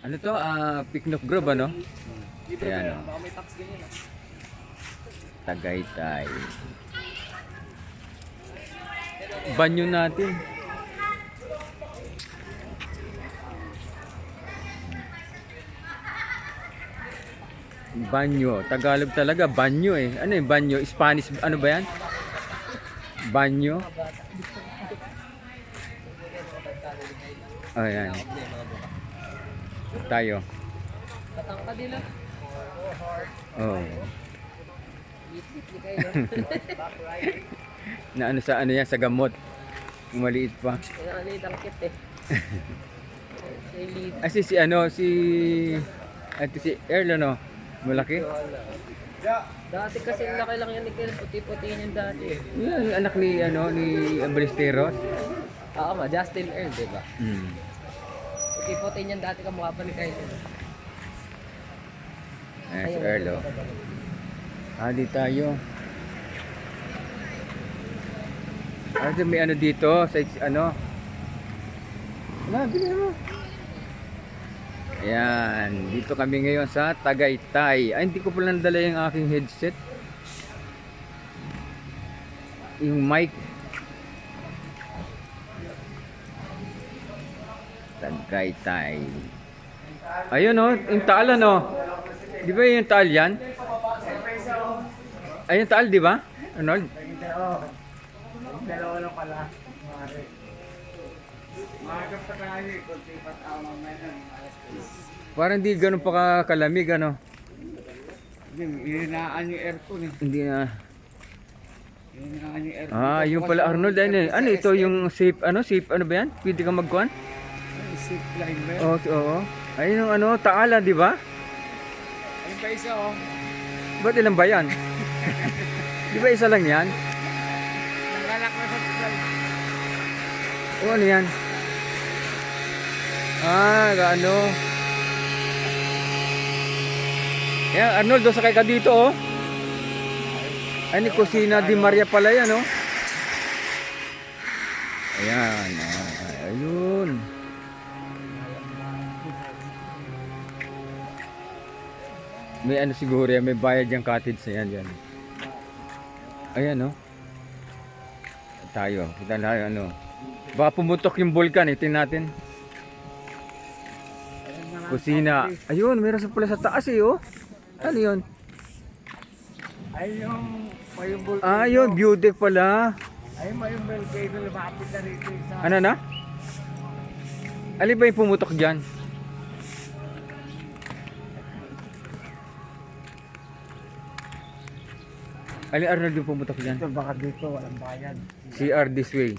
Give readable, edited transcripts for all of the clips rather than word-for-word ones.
Ano to? Picnic Grove, ano? Ayan, Baka may tax din yun. Tagaytay. Banyo natin. Banyo. Tagalog talaga, banyo eh. Ano yung banyo? Spanish, ano ba yan? Banyo. Ayan. Tayo. Tatangka din lang. Oh. Itli kayo. Na ano sa ano yan, sa gamot. Maliit pa. Kailangan na itangkit eh. Say lead. Si ano, si Earl, ano? Malaki? Dati kasi laki lang yan ni Kel. Puti-puti yun dati eh. Yan, yung anak ni, ano, ni Ballesteros. Oo ma, Justin Earl, diba? Hmm. Puti-puti niyan dati kamukha pa ni Kyle. Ayan, si Earl, oh. Di tayo. May ano dito, sa ano. Bili mo. Ayan, dito kami ngayon sa Tagaytay. Ay, hindi ko pala nadala yung aking headset. Yung mic. Tagaytay. Ayun oh, yung taal ano. Di ba yung taal yan? Ayun taal, di ba? Arnold? Dalawa lang pala. Magap sa kanya, kunti pa tao mamaya. Parang di ganun pa kalamig, ano? Ininaan yung aircon eh. Hindi na. Ininaan yung aircon. Yung pala Arnold, ano ito yung safe, ano ba yan? Pwede ka magkuhan? Zip line ba yun? Oo. Ayun yung ano, taala, di ba? Ayun pa isa oh. Ba't ilan ba yan? Di ba isa lang yan? Nangalak na sa tugal. O ano yan? Ano? Yan, Arnold, sakay ka dito, oh. Ay, ni Kusina Di Maria pala yan, oh. Ayan, ayun. May ano siguro yan, may bayad yung cottage na yan. Ayan, oh. Tayo, kita tayo, ano. Baka pumutok yung vulkan, tingnan natin. Kusina. Ayun, meron sa pala sa taas eh, oh. Ano yun? Ay yung mayumbol. Yun, view deck pala. Ay mayumbol kayo lumapit na rito isa. Ano na? Alin ba yung pumutok dyan? Alin Arnold yung pumutok dyan? Dito baka dito walang bayad. CR this way.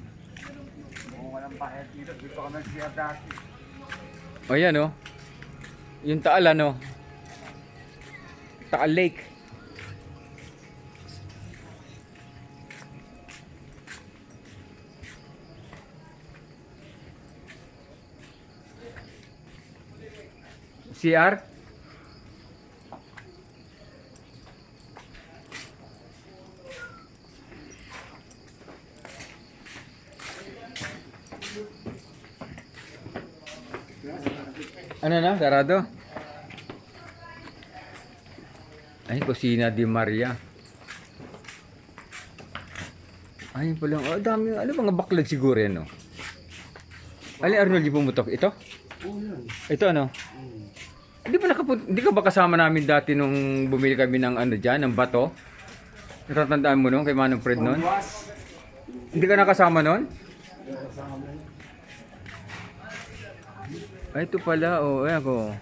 Kung walang bayad dito, dito ka nag-siya dati. O yan, oh. Yung Taal, ano? Taal Lake. CR? Ano na? Sarado? Ay, Kusina Di Maria. Ay, pala. Dami. Ano mga baklad siguro yan, no? Alin Arnold yung pumutok? Ito? Ito, ano? Hindi ka ba kasama namin dati nung bumili kami ng ano dyan, ng bato? Natatandaan mo nun kay Manong Fred nun? Hindi ka nakasama nun? Ay, ito pala, oh. Ayan ko.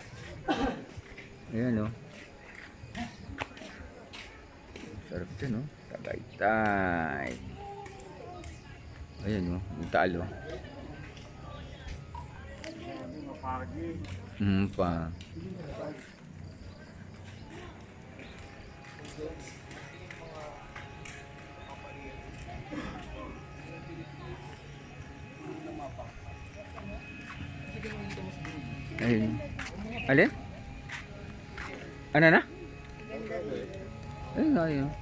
Ayan, oh. Sarap din, oh. Tagaytay. Ayan, oh. Yung Taal, oh. Pa. Ayun. Alin? Ano na? Ayun, ayun.